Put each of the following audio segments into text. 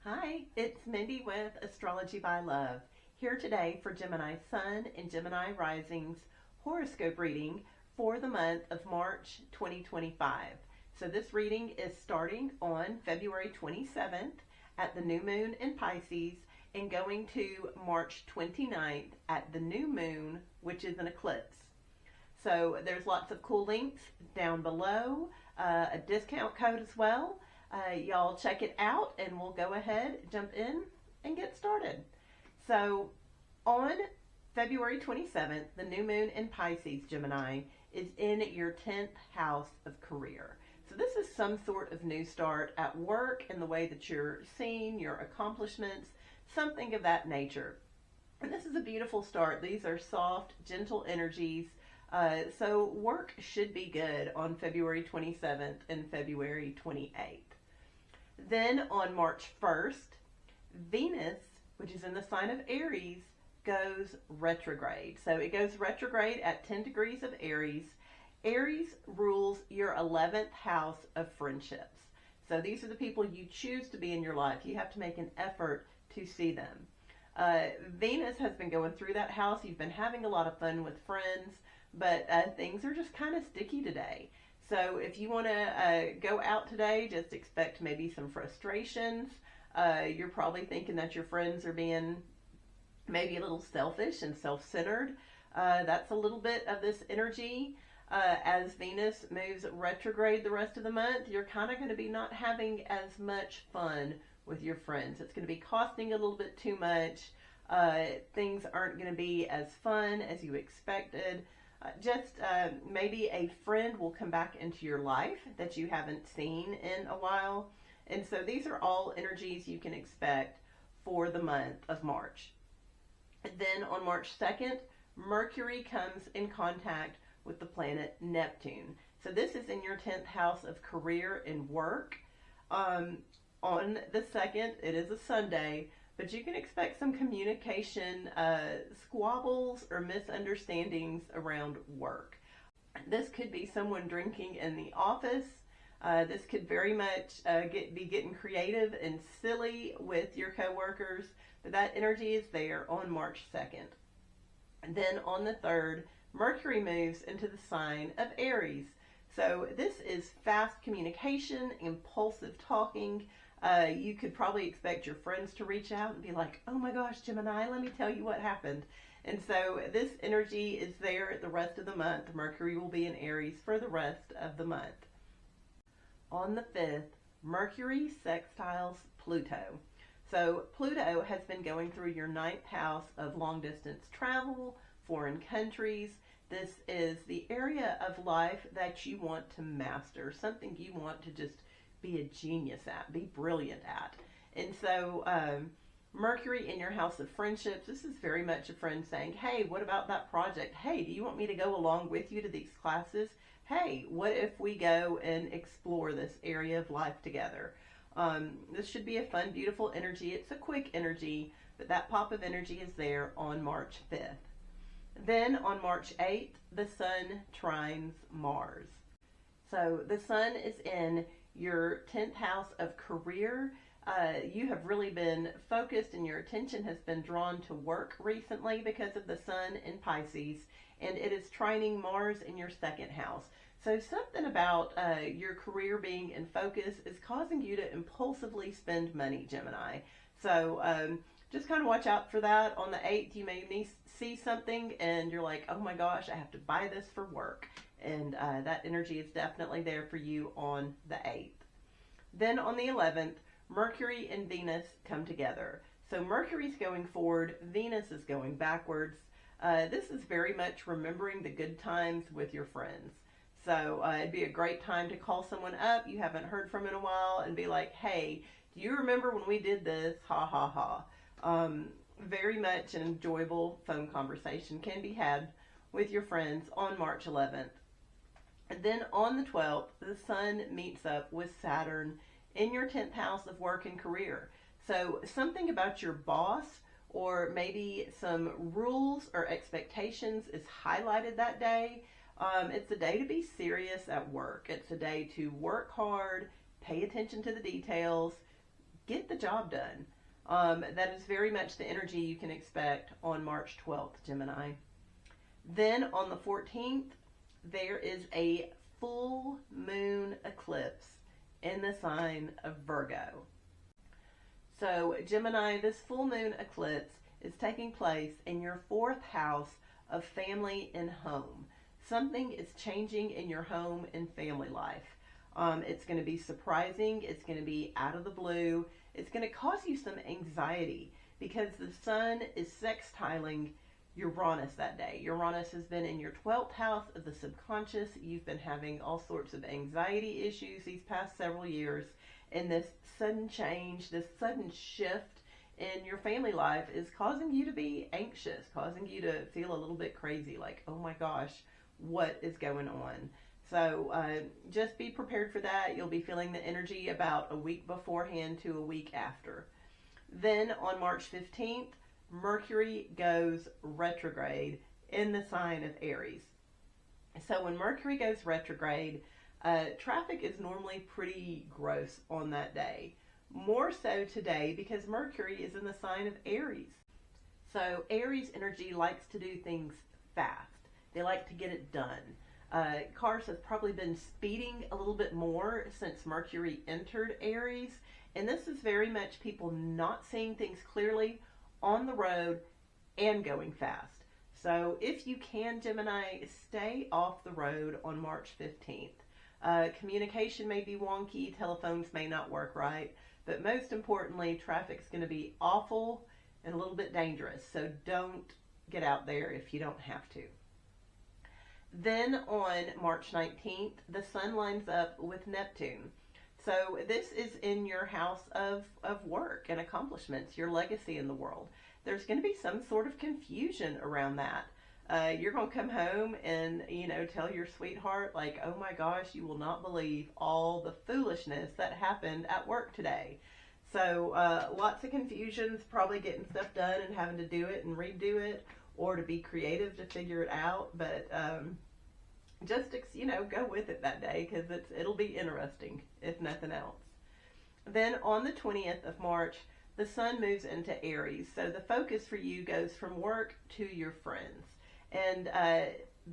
Hi, it's Mindy with Astrology by Love, here today for Gemini Sun and Gemini Rising's horoscope reading for the month of March 2025. So this reading is starting on February 27th at the new moon in Pisces and going to March 29th at the new moon, which is an eclipse. So there's lots of cool links down below, a discount code as well. Y'all check it out and we'll go ahead, jump in, and get started. So on February 27th, the new moon in Pisces, Gemini, is in your 10th house of career. So this is some sort of new start at work in the way that you're seeing your accomplishments, something of that nature. And this is a beautiful start. These are soft, gentle energies. So work should be good on February 27th and February 28th. Then on March 1st, Venus, which is in the sign of Aries, goes retrograde. So it goes retrograde at 10 degrees of Aries. Aries rules your 11th house of friendships. So these are the people you choose to be in your life. You have to make an effort to see them. Venus has been going through that house. You've been having a lot of fun with friends, but things are just kind of sticky today. So if you want to go out today, just expect maybe some frustrations. You're probably thinking that your friends are being maybe a little selfish and self-centered. That's a little bit of this energy. As Venus moves retrograde the rest of the month, you're kind of going to be not having as much fun with your friends. It's going to be costing a little bit too much. Things aren't going to be as fun as you expected. Maybe a friend will come back into your life that you haven't seen in a while. And so these are all energies you can expect for the month of March. And then on March 2nd, Mercury comes in contact with the planet Neptune. So this is in your 10th house of career and work. On the 2nd, it is a Sunday, but you can expect some communication squabbles or misunderstandings around work. This could be someone drinking in the office. This could very much be getting creative and silly with your coworkers, but that energy is there on March 2nd. And then on the 3rd, Mercury moves into the sign of Aries. So this is fast communication, impulsive talking. You could probably expect your friends to reach out and be like, oh my gosh, Gemini, let me tell you what happened. And so this energy is there the rest of the month. Mercury will be in Aries for the rest of the month. On the 5th, Mercury sextiles Pluto. So Pluto has been going through your 9th house of long distance travel, foreign countries. This is the area of life that you want to master, something you want to just be a genius at, be brilliant at. And so Mercury in your house of friendships, this is very much a friend saying, hey, what about that project? Hey, do you want me to go along with you to these classes? Hey, what if we go and explore this area of life together? This should be a fun, beautiful energy. It's a quick energy, but that pop of energy is there on March 5th. Then on March 8th, the Sun trines Mars. So the Sun is in your 10th house of career. You have really been focused and your attention has been drawn to work recently because of the Sun in Pisces, and it is trining Mars in your 2nd house. So something about your career being in focus is causing you to impulsively spend money, Gemini. So just kind of watch out for that. On the 8th, you may see something and you're like, oh my gosh, I have to buy this for work. And that energy is definitely there for you on the 8th. Then on the 11th, Mercury and Venus come together. So Mercury's going forward, Venus is going backwards. This is very much remembering the good times with your friends. So it'd be a great time to call someone up you haven't heard from in a while and be like, hey, do you remember when we did this? Ha ha ha. Very much an enjoyable phone conversation can be had with your friends on March 11th. And then on the 12th, the Sun meets up with Saturn in your 10th house of work and career. So something about your boss or maybe some rules or expectations is highlighted that day. It's a day to be serious at work. It's a day to work hard, pay attention to the details, get the job done. That is very much the energy you can expect on March 12th, Gemini. Then on the 14th, there is a full moon eclipse in the sign of Virgo. So, Gemini, this full moon eclipse is taking place in your fourth house of family and home. Something is changing in your home and family life. It's going to be surprising. It's going to be out of the blue. It's going to cause you some anxiety because the sun is sextiling Uranus that day. Uranus has been in your 12th house of the subconscious. You've been having all sorts of anxiety issues these past several years. And this sudden change, this sudden shift in your family life is causing you to be anxious, causing you to feel a little bit crazy, like, oh my gosh, what is going on? So just be prepared for that. You'll be feeling the energy about a week beforehand to a week after. Then on March 15th, Mercury goes retrograde in the sign of Aries. So when Mercury goes retrograde, traffic is normally pretty gross on that day. More so today because Mercury is in the sign of Aries. So Aries energy likes to do things fast. They like to get it done. Cars have probably been speeding a little bit more since Mercury entered Aries. And this is very much people not seeing things clearly on the road and going fast. So if you can, Gemini, stay off the road on March 15th. Communication may be wonky, telephones may not work right, but most importantly, traffic's going to be awful and a little bit dangerous. So don't get out there if you don't have to. Then on March 19th, the sun lines up with Neptune. So this is in your house of work and accomplishments, your legacy in the world. There's going to be some sort of confusion around that. You're going to come home and, tell your sweetheart, like, oh my gosh, you will not believe all the foolishness that happened at work today. So lots of confusions, probably getting stuff done and having to do it and redo it, or to be creative to figure it out. But just, go with it that day because it'll be interesting, if nothing else. Then on the 20th of March, the sun moves into Aries. So the focus for you goes from work to your friends. And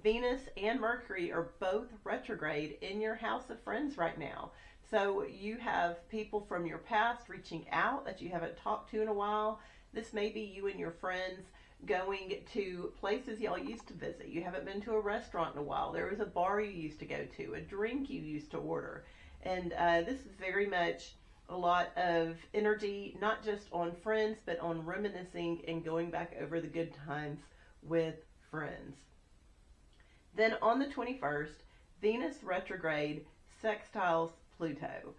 Venus and Mercury are both retrograde in your house of friends right now. So you have people from your past reaching out that you haven't talked to in a while. This may be you and your friends going to places y'all used to visit. You haven't been to a restaurant in a while. There was a bar you used to go to, a drink you used to order. And this is very much a lot of energy, not just on friends, but on reminiscing and going back over the good times with friends. Then on the 21st, Venus retrograde sextiles Pluto.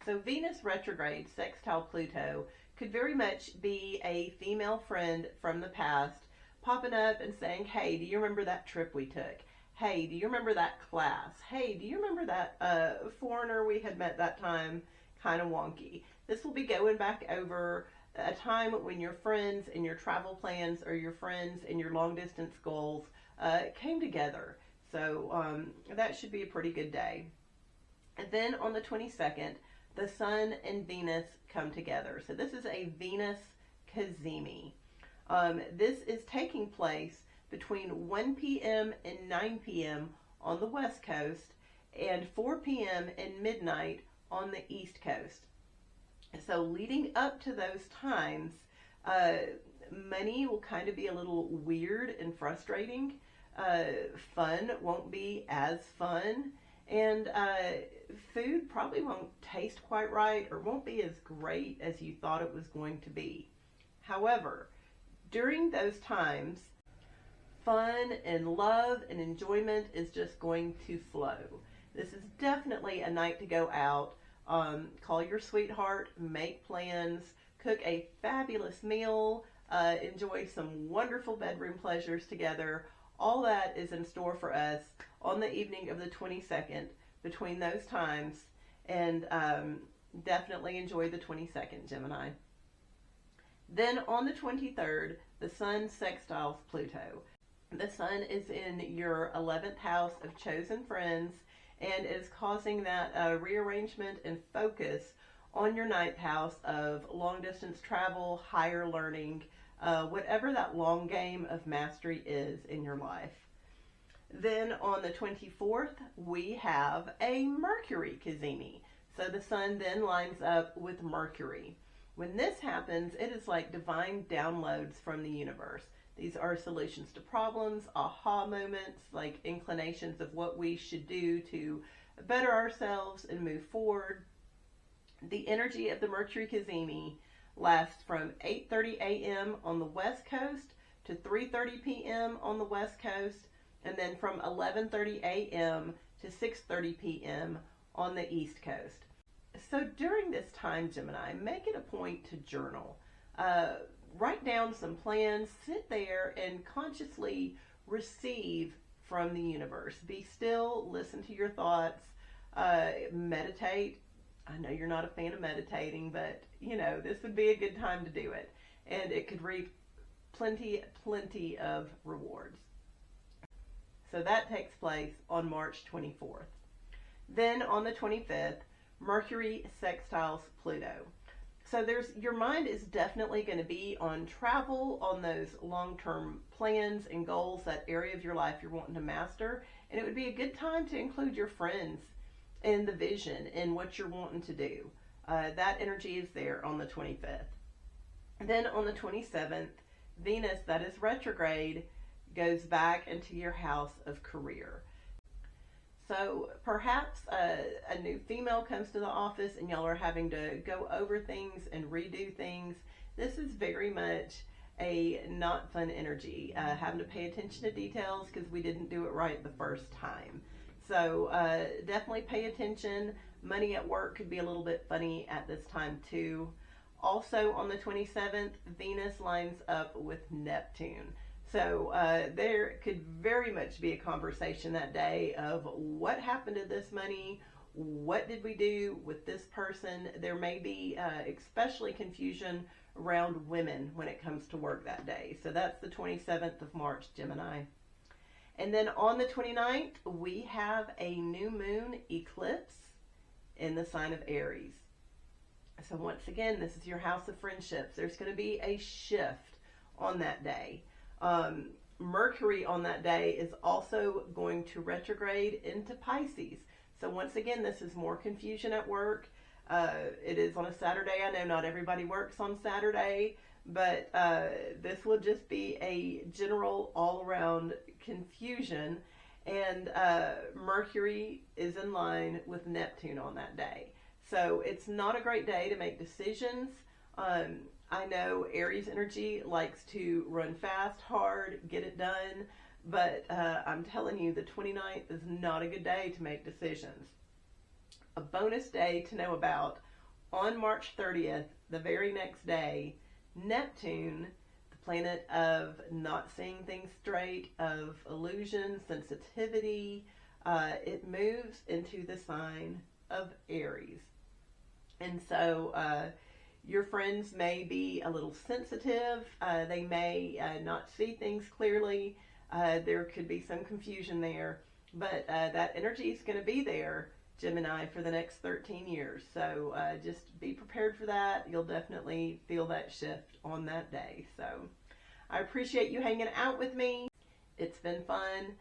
So Venus retrograde sextile Pluto could very much be a female friend from the past popping up and saying, hey, do you remember that trip we took? Hey, do you remember that class? Hey, do you remember that foreigner we had met that time? Kind of wonky. This will be going back over a time when your friends and your travel plans or your friends and your long distance goals came together. So that should be a pretty good day. And then on the 22nd, the sun and Venus come together. So this is a Venus kazimi. This is taking place between 1 p.m. and 9 p.m. on the West Coast and 4 p.m. and midnight on the East Coast. So leading up to those times, money will kind of be a little weird and frustrating. Fun won't be as fun. And food probably won't taste quite right or won't be as great as you thought it was going to be. However, during those times, fun and love and enjoyment is just going to flow. This is definitely a night to go out. Call your sweetheart, make plans, cook a fabulous meal, enjoy some wonderful bedroom pleasures together. All that is in store for us on the evening of the 22nd between those times, and definitely enjoy the 22nd, Gemini. Then on the 23rd, the sun sextiles Pluto. The sun is in your 11th house of chosen friends and is causing that rearrangement and focus on your ninth house of long distance travel, higher learning, whatever that long game of mastery is in your life. Then on the 24th, we have a Mercury kazimi. So the sun then lines up with Mercury. When this happens, it is like divine downloads from the universe. These are solutions to problems, aha moments, like inclinations of what we should do to better ourselves and move forward. The energy of the Mercury kazimi lasts from 8:30 a.m. on the West Coast to 3:30 p.m. on the West Coast, and then from 11:30 a.m. to 6:30 p.m. on the East Coast. So during this time, Gemini, make it a point to journal. Write down some plans, sit there and consciously receive from the universe. Be still, listen to your thoughts, meditate. I know you're not a fan of meditating, but this would be a good time to do it. And it could reap plenty of rewards. So that takes place on March 24th. Then on the 25th, Mercury sextiles Pluto. So your mind is definitely going to be on travel, on those long-term plans and goals, that area of your life you're wanting to master. And it would be a good time to include your friends in the vision and what you're wanting to do. That energy is there on the 25th. Then on the 27th, Venus, that is retrograde, goes back into your house of career. So perhaps a new female comes to the office and y'all are having to go over things and redo things. This is very much a not fun energy, having to pay attention to details because we didn't do it right the first time. So definitely pay attention. Money at work could be a little bit funny at this time too. Also on the 27th, Venus lines up with Neptune. So there could very much be a conversation that day of what happened to this money, what did we do with this person. There may be especially confusion around women when it comes to work that day. So that's the 27th of March, Gemini. And then on the 29th, we have a new moon eclipse in the sign of Aries. So once again, this is your house of friendships. There's going to be a shift on that day. Mercury on that day is also going to retrograde into Pisces. So once again, this is more confusion at work. It is on a Saturday. I know not everybody works on Saturday, but this will just be a general all-around confusion. And Mercury is in line with Neptune on that day. So it's not a great day to make decisions. I know Aries energy likes to run fast, hard, get it done, but I'm telling you, the 29th is not a good day to make decisions. A bonus day to know about, on March 30th, the very next day, Neptune, the planet of not seeing things straight, of illusion, sensitivity, it moves into the sign of Aries. And so your friends may be a little sensitive. They may not see things clearly. There could be some confusion there. But that energy is going to be there, Gemini, for the next 13 years. So just be prepared for that. You'll definitely feel that shift on that day. So I appreciate you hanging out with me. It's been fun.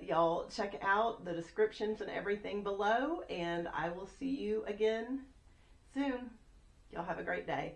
Y'all check out the descriptions and everything below. And I will see you again soon. Y'all have a great day.